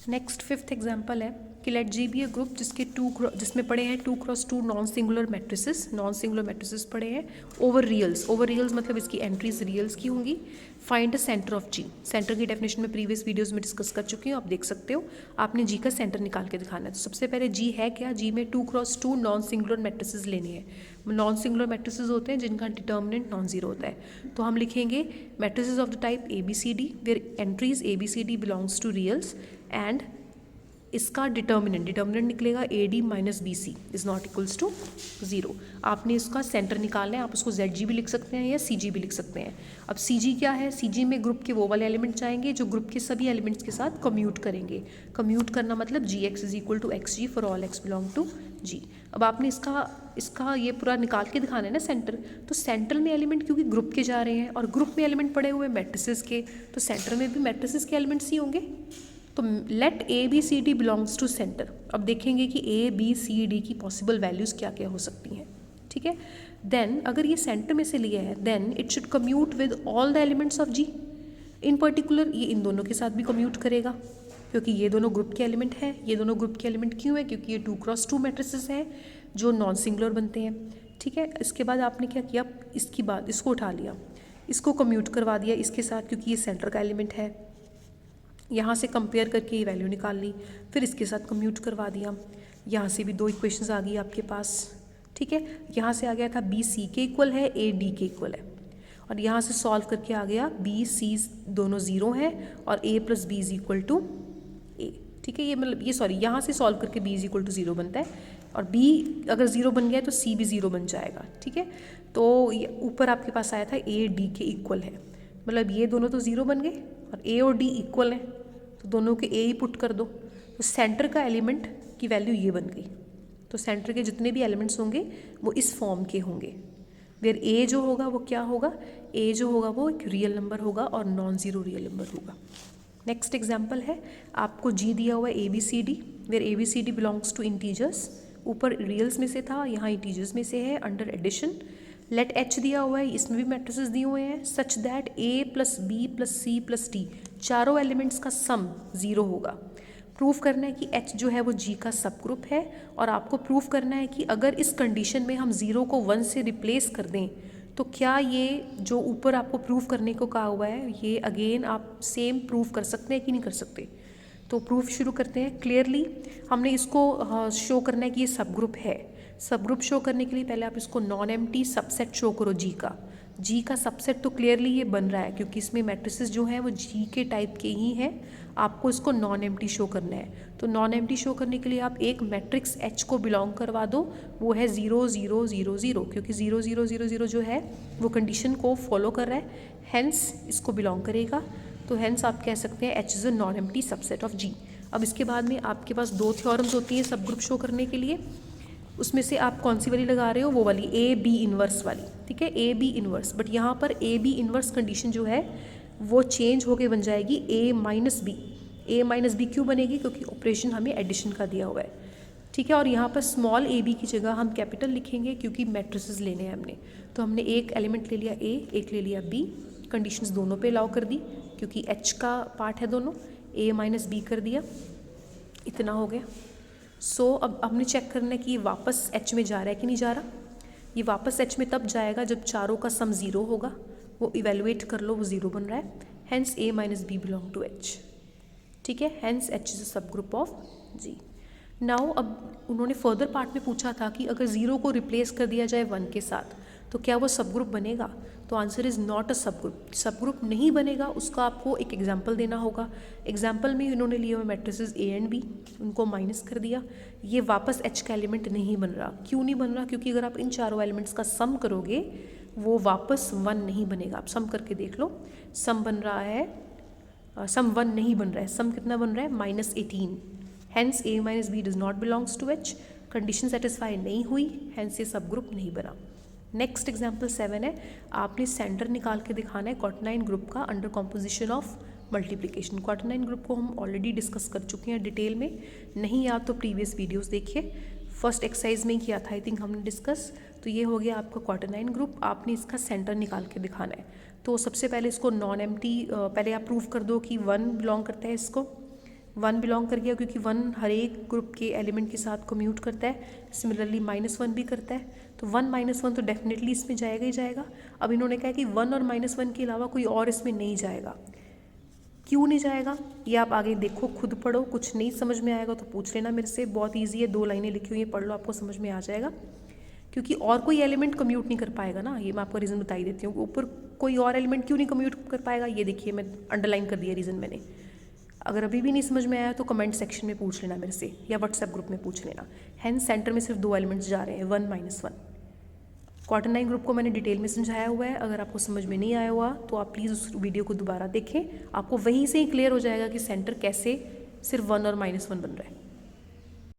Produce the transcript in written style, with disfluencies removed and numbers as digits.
Next fifth example है कि late G B ए group जिसमें पड़े हैं 2x2 नॉन सिंगुलर मैट्रिसेस पड़े हैं ओवर रियल्स मतलब इसकी एंट्रीज रियल्स की होंगी। Find the centre of G. Centre की डेफिनेशन में प्रीवियस वीडियोस में डिस्कस कर चुकी हूँ, आप देख सकते हो। आपने जी का सेंटर निकाल के दिखाना है। तो सबसे पहले जी है क्या, जी में 2x2 नॉन सिंगुलर मैट्रिसेस लेनी है। नॉन सिंगुलर मैट्रिसेस होते हैं जिनका डिटर्मिनेंट नॉन जीरो होता है। तो हम लिखेंगे matrices of the type A B C D where entries A B C D belongs to reals and इसका डिटर्मिनेंट निकलेगा A D minus B C is not equals to zero. आपने इसका centre निकालना है, आप उसको जेड जी भी लिख सकते हैं या सी जी भी लिख सकते हैं। अब सी जी क्या है, सी जी में ग्रुप के वो वाले एलिमेंट आएंगे जो ग्रुप के सभी एलिमेंट्स के साथ कम्यूट करेंगे। कम्यूट करना मतलब G x is equal to x G for all x belong to G. अब आपने इसका ये पूरा निकाल के दिखाना है ना सेंटर। तो सेंटर में एलिमेंट क्योंकि ग्रुप के जा रहे हैं और ग्रुप में एलिमेंट पड़े हुए मैट्रिसेस के, तो सेंटर में भी मैट्रिसेस के एलिमेंट्स ही होंगे। तो let A B C D belongs to centre. अब देखेंगे कि ए बी सी डी की पॉसिबल वैल्यूज़ क्या क्या हो सकती हैं, ठीक है। देन अगर ये सेंटर में से लिया है then it should commute with all the elements of G. In particular ये इन दोनों के साथ भी कम्यूट करेगा क्योंकि ये दोनों ग्रुप के एलिमेंट हैं। ये दोनों ग्रुप के एलिमेंट क्यों है, क्योंकि ये 2x2 मैट्रिसेस हैं जो नॉन सिंगुलर बनते हैं, ठीक है। इसके बाद आपने क्या किया, इसकी बात इसको उठा लिया, इसको कम्यूट करवा दिया इसके साथ क्योंकि ये सेंटर का एलिमेंट है। यहाँ से कंपेयर करके ये वैल्यू निकाल ली, फिर इसके साथ कम्यूट करवा दिया। यहाँ से भी दो इक्वेशंस आ गई आपके पास, ठीक है। यहाँ से आ गया था बी सी के इक्वल है, ए डी के इक्वल है, और यहाँ से सॉल्व करके आ गया बी सी दोनों ज़ीरो हैं और A plus B is equal to A, ठीक है। ये मतलब ये सॉरी यहाँ से सॉल्व करके B is equal to zero बनता है और बी अगर ज़ीरो बन गया तो सी भी ज़ीरो बन जाएगा, ठीक है। तो ऊपर आपके पास आया था ए डी के इक्वल है, मतलब ये दोनों तो ज़ीरो बन गए और ए और डी इक्वल हैं तो दोनों के ए ही पुट कर दो। तो सेंटर का एलिमेंट की वैल्यू ये बन गई। तो सेंटर के जितने भी एलिमेंट्स होंगे वो इस फॉर्म के होंगे, वेयर ए जो होगा वो क्या होगा, ए जो होगा वो एक रियल नंबर होगा और नॉन ज़ीरो रियल नंबर होगा। नेक्स्ट एग्जाम्पल है, आपको जी दिया हुआ है A B C D where A B C D belongs to integers. ऊपर रियल्स में से था, यहाँ इंटीजर्स में से है। अंडर एडिशन लेट एच दिया हुआ है, इसमें भी मैट्रिसेस दिए हुए हैं such that A plus B plus C plus D चारों एलिमेंट्स का सम ज़ीरो होगा। प्रूफ करना है कि एच जो है वो जी का सब ग्रुप है और आपको प्रूफ करना है कि अगर इस कंडीशन में हम ज़ीरो को वन से रिप्लेस कर दें तो क्या ये जो ऊपर आपको प्रूफ करने को कहा हुआ है ये अगेन आप सेम प्रूफ कर सकते हैं कि नहीं कर सकते। तो प्रूफ शुरू करते हैं। क्लियरली हमने इसको शो करना है कि ये सब ग्रुप है। सब ग्रुप शो करने के लिए पहले आप इसको नॉन एम्प्टी सबसेट शो करो जी का सबसेट। तो क्लियरली ये बन रहा है क्योंकि इसमें मैट्रिसेस जो हैं वो जी के टाइप के ही हैं। आपको इसको नॉन एम्प्टी शो करना है। तो नॉन एम्प्टी शो करने के लिए आप एक मैट्रिक्स एच को बिलोंग करवा दो, वो है 0 0 0 0 क्योंकि 0 0 0 0 जो है वो कंडीशन को फॉलो कर रहा है, हैंस इसको बिलोंग करेगा। तो हैंस आप कह सकते हैं H is a non empty subset of G. अब इसके बाद में आपके पास दो थ्योरम्स होती हैं सब ग्रुप शो करने के लिए। उसमें से आप कौन सी वाली लगा रहे हो, वो वाली ए बी इन्वर्स वाली, ठीक है, ए बी इन्वर्स। बट यहाँ पर ए बी इन्वर्स कंडीशन जो है वो चेंज होके बन जाएगी ए माइनस बी। ए माइनस बी क्यों बनेगी, क्योंकि ऑपरेशन हमें एडिशन का दिया हुआ है, ठीक है। और यहाँ पर स्मॉल ए बी की जगह हम कैपिटल लिखेंगे क्योंकि मैट्रिसेस लेने हैं हमने। तो हमने एक एलिमेंट ले लिया ए, एक ले लिया बी, कंडीशंस दोनों पे अलाउ कर दी क्योंकि एच का पार्ट है दोनों। ए माइनस बी कर दिया, इतना हो गया। सो अब हमने चेक करना है कि ये वापस एच में जा रहा है कि नहीं जा रहा। ये वापस एच में तब जाएगा जब चारों का सम ज़ीरो होगा। वो इवेलुएट कर लो, वो ज़ीरो बन रहा है। Hence A minus B belong to H, ठीक है। हैंस एच इज़ अ सब ग्रुप ऑफ जी। नाउ अब उन्होंने फर्दर पार्ट में पूछा था कि अगर ज़ीरो को रिप्लेस कर दिया जाए वन के साथ तो क्या वो सब ग्रुप बनेगा। तो आंसर इज़ नॉट अ सब ग्रुप। सब ग्रुप नहीं बनेगा, उसका आपको एक एग्जाम्पल देना होगा। एग्जाम्पल में इन्होंने लिए हुए मैट्रिसेस ए एंड बी, उनको माइनस कर दिया। ये वापस एच का एलिमेंट नहीं बन रहा। क्यों नहीं बन रहा, क्योंकि अगर आप इन चारों एलिमेंट्स का सम करोगे वो वापस वन नहीं बनेगा। आप सम करके देख लो, सम बन रहा है, सम वन नहीं बन रहा है। सम कितना बन रहा है, -18। Hence A minus B does not belongs to H. Condition satisfy नहीं हुई, हैंस ये सब ग्रुप नहीं बना। नेक्स्ट एग्जाम्पल 7 है, आपने सेंटर निकाल के दिखाना है क्वाटरनाइन ग्रुप का under composition of multiplication. Quaternion group को हम ऑलरेडी डिस्कस कर चुके हैं डिटेल में, नहीं याद तो प्रीवियस वीडियोस देखिए। फर्स्ट एक्सरसाइज में ही किया था आई थिंक हमने डिस्कस। तो ये हो गया आपका क्वाटरनाइन ग्रुप। आपने इसका सेंटर निकाल के दिखाना है। तो सबसे पहले इसको नॉन एम्प्टी, पहले आप प्रूव कर दो कि वन बिलोंग करता है इसको। 1 बिलोंग कर गया क्योंकि 1 हर एक ग्रुप के एलिमेंट के साथ कम्यूट करता है, सिमिलरली -1 भी करता है, तो 1 -1 तो डेफिनेटली इसमें जाएगा ही जाएगा। अब इन्होंने कहा कि 1 और -1 के अलावा कोई और इसमें नहीं जाएगा। क्यों नहीं जाएगा ये आप आगे देखो, खुद पढ़ो, कुछ नहीं समझ में आएगा तो पूछ लेना मेरे से, बहुत ईजी है, 2 लाइनें लिखी हुई है, पढ़ लो, आपको समझ में आ जाएगा। क्योंकि और कोई एलिमेंट कम्यूट नहीं कर पाएगा ना, ये मैं आपको रीज़न बता ही देती हूँ। ऊपर कोई और एलिमेंट क्यों नहीं कम्यूट कर पाएगा, ये देखिए मैं अंडरलाइन कर दिया रीज़न मैंने। अगर अभी भी नहीं समझ में आया तो कमेंट सेक्शन में पूछ लेना मेरे से या व्हाट्सएप ग्रुप में पूछ लेना। हैंस सेंटर में सिर्फ 2 एलिमेंट्स जा रहे हैं, 1 -1। क्वाटरनाइन ग्रुप को मैंने डिटेल में समझाया हुआ है, अगर आपको समझ में नहीं आया हुआ तो आप प्लीज़ उस वीडियो को दोबारा देखें, आपको वहीं से ही क्लियर हो जाएगा कि सेंटर कैसे सिर्फ 1 और -1 बन रहा है।